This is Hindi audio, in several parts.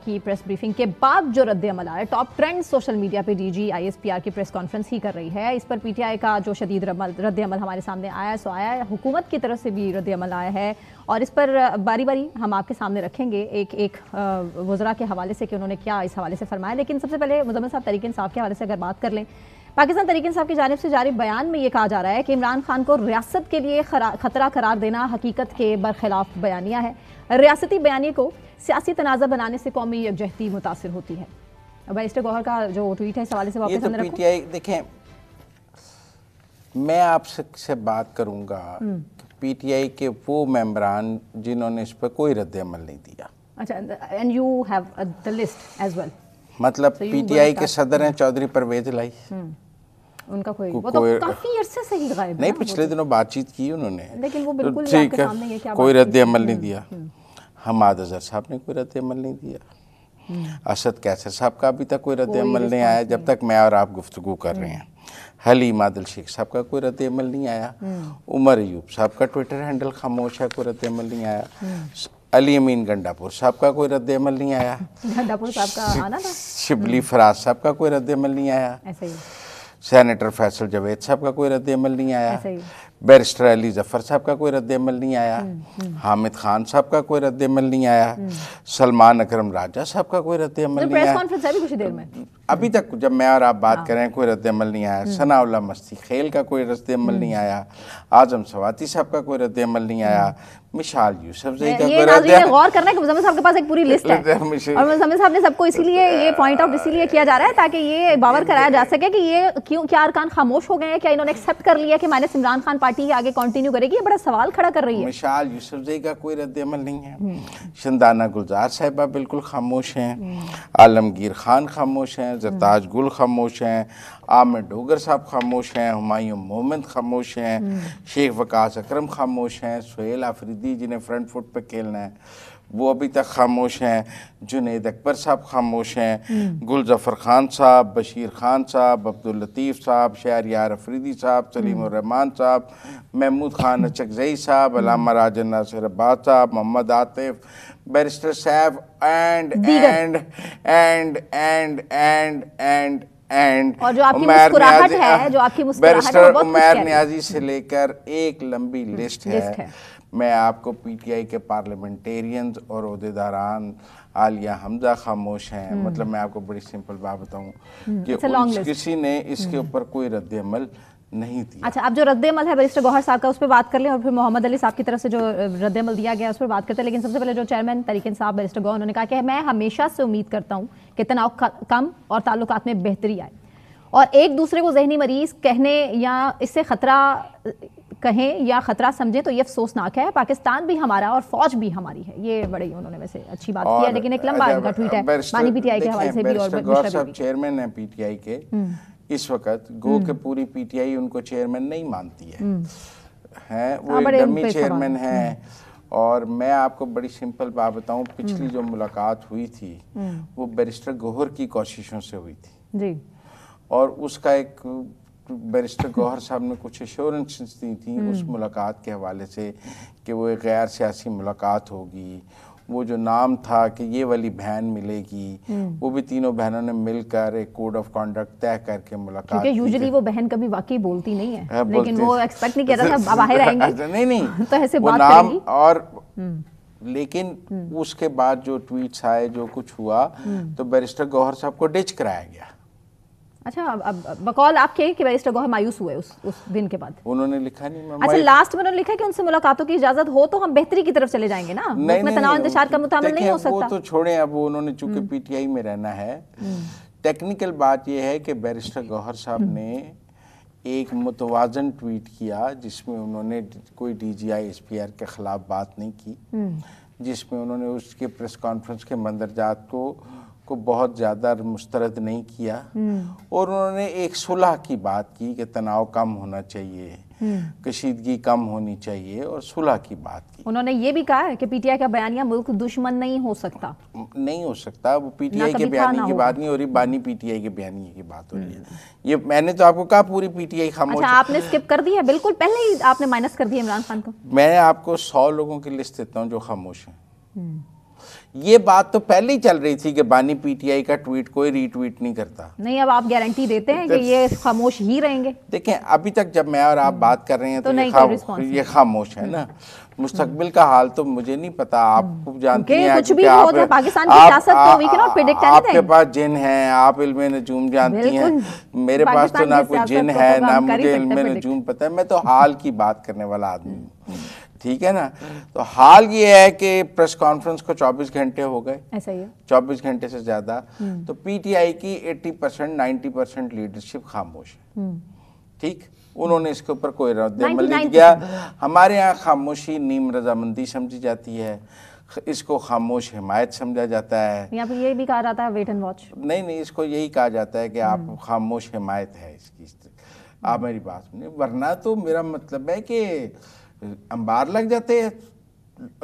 की प्रेस ब्रीफिंग के बाद जो रद्द अमल आया, टॉप ट्रेंड सोशल मीडिया पे डीजी आईएसपीआर की प्रेस कॉन्फ्रेंस ही कर रही है। इस पर पीटीआई का जो शदीद रद्द अमल हमारे सामने आया सो आया है, हुकूमत की तरफ से भी रद्द अमल आया है और इस पर बारी बारी हम आपके सामने रखेंगे एक एक वज़रा के हवाले से कि उन्होंने क्या इस हवाले से फरमाया। लेकिन सबसे पहले मुज़म्मिल साहब तहरीक इंसाफ के हवाले से अगर बात कर लें, पाकिस्तान तहरीक इंसाफ की जानिब से जारी बयान में ये कहा जा रहा है कि इमरान खान को रियासत के लिए खतरा करार देना हकीकत के बरखिलाफ बयानिया है। रियासती बयानी को सियासी तनाज़ा बनाने से कौमी यकजहती मुतासिर होती है। बैरिस्टर गौहर का जो ट्वीट है इस हवाले से वापस हमने रखा। पीटीआई देखें, मैं आपसे बात करूंगा पीटीआई के वो मेंबरान जिन्होंने इस पर कोई रद्द अमल नहीं दिया। अच्छा, and you have the list as well. मतलब पीटीआई के सदर हैं चौधरी परवेज लाई, उनका कोई वो तो काफी अरसे से ही गायब नहीं, पिछले दिनों बातचीत की उन्होंने, लेकिन वो बिल्कुल ठीक आपके सामने ये क्या कोई रद्द अमल नहीं दिया। हमाद अजहर साहब ने कोई रद्द अमल नहीं दिया। असद कैसर साहब का अभी तक कोई रद्द अमल नहीं आया जब तक मैं और आप गुफ्तगू कर रहे हैं। हलीम आदिल शेख साहब का कोई रद्द अमल नहीं आया। उमर अयूब साहब का ट्विटर हैंडल खामोश है, कोई रद्द अमल नहीं आया। अली अमीन गंडापुर साहब का कोई रद्द अमल नहीं आया। गंडापुर साहब का आना था। शिबली फराज साहब का कोई रद्द अमल नहीं आया। ऐसा ही। सेनेटर फैसल जवेद साहब का कोई रद्द अमल नहीं आया। बैरिस्टर अली जफर साहब का कोई रद्द अमल नहीं आया। हामिद खान साहब का कोई रद्द अमल नहीं आया। सलमान अकरम राजा साहब का कोई रद्द अमल नहीं आया। प्रेस कॉन्फ्रेंस अभी कुछ देर में अभी तक जब मैं और आप बात करें कोई रद्द अमल नहीं आया। सनाउल्लाह मस्ती खेल का कोई रद्द अमल नहीं आया। आजम सवाती साहब का कोई रद्द अमल नहीं आया। मिशाल यूसुफजई का कोई रद्द अमल। गौर करना है कि मुज़म्मिल साहब के पास एक पूरी लिस्ट है और मुज़म्मिल साहब ने सबको इसीलिए ये पॉइंट आउट इसीलिए किया जा रहा है ताकि ये बावर कराया जा सके कि ये क्यों, क्या अरकान खामोश हो गए हैं, क्या इन्होंने एक्सेप्ट कर लिया कि माइनस इमरान खान पार्टी ही आगे कंटिन्यू करेगी। ये बड़ा सवाल खड़ा कर रही है। मिशाल यूसुफजई का कोई रद्द अमल नहीं है। शंदाना गुलजार साहिबा बिल्कुल खामोश हैं। आलमगीर खान खामोश हैं। जरताज गुल खामोश हैं। आमिर डोगर साहब खामोश हैं। हुमायूं मोहम्मद खामोश हैं। शेख वकास अकरम खामोश हैं। सुहेल आफरीदी जिन्हें फ्रंट फुट पे खेलना है वो अभी तक खामोश हैं। जुनैद अकबर साहब खामोश हैं। गुल जफर खान साहब, बशीर खान साहब, अब्दुल लतीफ़ साहब, शहरयार अफरीदी साहब, सलीमुर रहमान साहब, महमूद खान अचकजई साहब, अल्लामा राजन नासिर अब्बास साहब, मोहम्मद आतिफ, बैरिस्टर साहब एंड और जो आपकी मुस्कुराहट है, जो आपकी मुस्कुराहट है, वो उमैर नियाजी से लेकर एक लंबी लिस्ट है। मैं आपको पीटीआई के पार्लियामेंटेरियंस और ओहदेदारान आलिया हमजा खामोश हैं। मतलब मैं आपको बड़ी सिंपल बात बताऊं कि किसी ने इसके ऊपर कोई रद्द अमल नहीं दिया। अच्छा, अब जो रद्द अमल है बैरिस्टर गौहर साहब का उस पर बात कर लें और फिर मोहम्मद अली साहब की तरफ से जो रद्द अमल दिया गया उस पर बात करते हैं। लेकिन सबसे पहले जो चेयरमैन तहरीक इंसाफ बैरिस्टर गौहर, उन्होंने कहा कि मैं हमेशा से उम्मीद करता हूँ कि तनाव कम और ताल्लुकात में बेहतरी आए और एक दूसरे को जहनी मरीज कहने या इससे खतरा कहें या खतरा समझें तो ये अफसोसनाक है। पाकिस्तान भी हमारा और फौज भी हमारी है। ये बड़ी उन्होंने वैसे अच्छी बात की है, लेकिन एक लंबा उनका ट्वीट है बानी पीटीआई के हवाले से भी। और गौहर साहब चेयरमैन है पीटीआई के इस वक्त, गो के पूरी पीटीआई उनको चेयरमैन नहीं मानती है वो एक डमी चेयरमैन है। और मैं आपको बड़ी सिंपल बात बताऊं, पिछली जो मुलाकात हुई थी वो बैरिस्टर गौहर की कोशिशों से हुई थी जी। और उसका एक बैरिस्टर गौहर साहब ने कुछ एश्योरेंस दी थी उस मुलाकात के हवाले से कि वो एक गैर सियासी मुलाकात होगी। वो जो नाम था कि ये वाली बहन मिलेगी, वो भी तीनों बहनों ने मिलकर एक कोड ऑफ कॉन्डक्ट तय करके मुलाकात की। यूजुअली वो बहन कभी वाकई बोलती नहीं है, लेकिन वो एक्सपेक्ट नहीं कर रहा था बाहर आएंगे नहीं तो ऐसे बात नाम करेंगी। और लेकिन उसके बाद जो ट्वीट्स आए, जो कुछ हुआ, तो बैरिस्टर गौहर साहब को डिच कराया गया। अच्छा, अब बकौल आपके कि बैरिस्टर गौहर मायूस हुए उस दिन के बाद? उन्होंने लिखा नहीं। अच्छा, लास्ट में उन्होंने लिखा कि उनसे मुलाकातों की इजाजत हो तो हम बेहतरी की तरफ चले जाएंगे ना, उसमें तनाव इंतशार का मुताबिल नहीं हो सकता। वो तो छोड़े, अब उन्होंने चूंकि पीटीआई में रहना है। टेक्निकल बात यह है कि बैरिस्टर गौहर साहब ने एक मुतवाजन ट्वीट किया जिसमें उन्होंने कोई डीजीआई एसपीआर के खिलाफ बात नहीं की, जिसमें उन्होंने उसके प्रेस कॉन्फ्रेंस के मंदरजात को बहुत ज़्यादा मुस्तरद नहीं किया और उन्होंने एक सुलह की बात की कि तनाव कम होना चाहिए, कशीदगी कम होनी चाहिए और सुलह की बात की। उन्होंने ये भी कहा है कि पीटीआई का बयानिया मुल्क दुश्मन नहीं हो सकता। नहीं हो सकता, वो पीटीआई के बयानी की बात नहीं हो रही, बानी पीटीआई के बयानी की बात हो रही है। ये मैंने तो आपको कहा पूरी पीटीआई खामोश। अच्छा, आपने स्किप कर दिया, बिल्कुल पहले ही आपने माइनस कर दिया इमरान खान को। मैं आपको 100 लोगों की लिस्ट देता हूँ जो खामोश हैं। ये बात तो पहले ही चल रही थी कि बानी पीटीआई का ट्वीट कोई रीट्वीट नहीं करता। नहीं, अब आप गारंटी देते हैं कि ये खामोश ही रहेंगे? देखें, अभी तक जब मैं और आप बात कर रहे हैं तो ये खामोश है ना। मुस्तकबिल का हाल तो मुझे नहीं पता, आप जानती हैं कुछ भी हो जाए, पाकिस्तान की सियासत तो we can not predict anything. आपके पास जिन है, आप इल्मे नजूम जानती हैं, मेरे पास तो ना कोई जिन है ना मुझे इल्मे नजूम पता है। मैं तो हाल की बात करने वाला आदमी हूँ, ठीक है ना। तो हाल ये है कि प्रेस कॉन्फ्रेंस को 24 घंटे हो गए, ऐसा ही है, 24 घंटे से ज्यादा। तो पीटीआई की 80% 90% लीडरशिप खामोश है, ठीक। उन्होंने इसके ऊपर कोई रद्द-ए-अमल नहीं किया। हमारे यहाँ खामोशी नीम रजामंदी समझी जाती है, इसको खामोश हिमायत समझा जाता है। यहाँ पे ये भी कहा जाता है वेट एंड वॉच। नहीं, इसको यही कहा जाता है कि आप खामोश हिमायत है इसकी। आप मेरी बात सुनिए, वरना तो मेरा मतलब है कि अंबार लग जाते हैं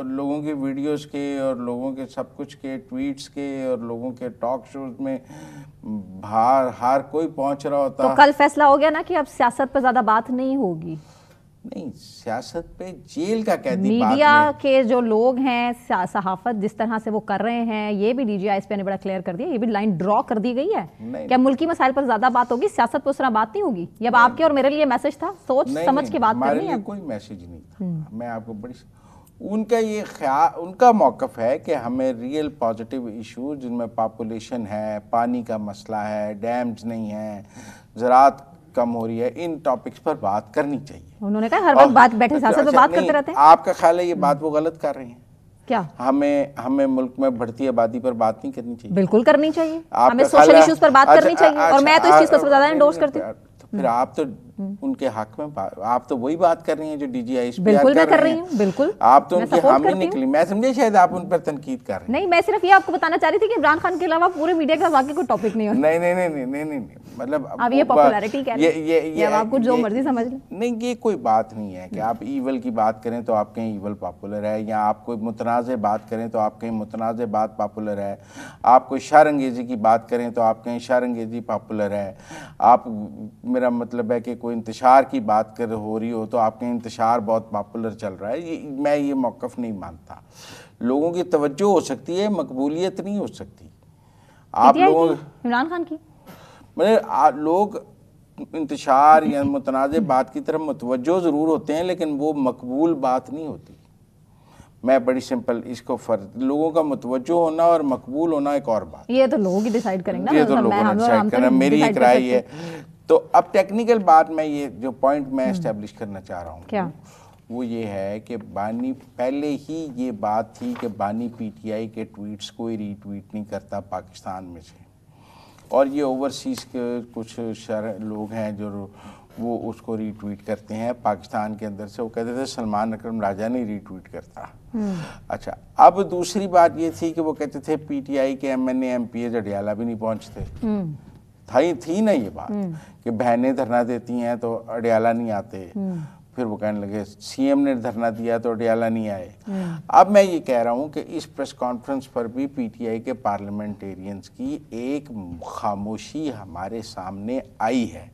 लोगों की वीडियोस के और लोगों के सब कुछ के ट्वीट्स के और लोगों के टॉक शोज में हार कोई पहुंच रहा होता। तो कल फैसला हो गया ना कि अब सियासत पर ज्यादा बात नहीं होगी। नहीं, सियासत पे जेल का कैदी मीडिया के जो लोग हैं, सहाफत जिस तरह से वो कर रहे हैं, ये भी डीजी आईएसपीआर ने बड़ा क्लियर कर दिया, ये भी लाइन ड्रॉ कर दी गई है। क्या मुल्की मसाइल पर ज्यादा बात होगी, सियासत पर उस तरह बात नहीं होगी? ये अब आपके और मेरे लिए मैसेज था, सोच समझ के बात करनी है। कोई मैसेज नहीं था, मैं आपको बड़ी उनका ये ख्याल, उनका मौकफ है कि हमें रियल पॉजिटिव इशू जिनमें पॉपुलेशन है, पानी का मसला है, डैम्स नहीं है, ज़राअत कम हो रही है, इन टॉपिक्स पर बात करनी चाहिए। उन्होंने कहा हर वक्त बात बैठे सियासत पे बात करते रहते हैं। आपका ख्याल है ये बात वो गलत कर रहे हैं क्या? हमें मुल्क में बढ़ती आबादी पर बात नहीं करनी चाहिए? बिल्कुल करनी चाहिए, हमें सोशल इश्यूज पर बात करनी चाहिए, और मैं तो इस चीज को सबसे ज्यादा एंडोर्स करती हूँ। फिर आप तो उनके हक में आप तो वही बात कर रही हैं जो डीजी आईएसपीआर बिल्कुल मैं कर रही हूँ, बिल्कुल आप तो उनकी हामी निकली। मैं समझे शायद आप उन पर तनकीद कर रहे हैं। नहीं, मैं सिर्फ ये आपको बताना चाह रही थी कि इमरान खान के अलावा पूरे मीडिया का बाकी कोई टॉपिक नहीं होता। नहीं, मतलब अब ये पॉपुलैरिटी कह रहे हैं, ये अब आपको जो मर्जी समझ लें। नहीं, ये कोई बात नहीं है कि आप ईवल की बात करें तो आप कहीं ईवल पॉपुलर है, या आप कोई मुतनाज़े बात करें तो आप कहीं मुतनाज़े बात पॉपुलर है, आप कोई शरअंगेज़ी की बात करें तो आप कहीं शरअंगेज़ी पॉपुलर है, आप मेरा मतलब है कि कोई इंतशार की बात कर हो रही हो तो आपके इंतशार बहुत पॉपुलर चल रहा है। मैं ये मौक़िफ़ नहीं मानता। लोगों की तवज्जो हो सकती है, मकबूलियत नहीं हो सकती। आप लोगों इमरान खान की मतलब लोग इंतशार या मुतनाज़े बात की तरफ मुतवज्जो ज़रूर होते हैं, लेकिन वो मकबूल बात नहीं होती। मैं बड़ी सिंपल इसको फर्क, लोगों का मुतवज्जो होना और मकबूल होना एक और बात। ये तो लोग ही डिसाइड करेंगे ना, ये तो लोगों ने डिसाइड करना, मेरी एक राय है। तो अब टेक्निकल बात में ये जो पॉइंट मैं एस्टेब्लिश करना चाह रहा हूँ क्या वो ये है कि बानी पहले ही ये बात थी कि बानी पीटीआई के ट्वीट्स कोई रीट्वीट नहीं करता पाकिस्तान में से, और ये ओवरसीज़ के कुछ लोग हैं जो वो उसको रीट्वीट करते हैं पाकिस्तान के अंदर से। वो कहते थे सलमान अकरम राजा नहीं रीट्वीट करता। अच्छा, अब दूसरी बात ये थी कि वो कहते थे पीटीआई के एमएनए एमपीए अडियाला भी नहीं पहुंचते। थी ना ये बात कि बहनें धरना देती हैं तो अडियाला नहीं आते। फिर वो कहने लगे सीएम ने धरना दिया तो अडियाला नहीं आए। अब मैं ये कह रहा हूँ कि इस प्रेस कॉन्फ्रेंस पर भी पीटीआई के पार्लियामेंटेरियंस की एक खामोशी हमारे सामने आई है।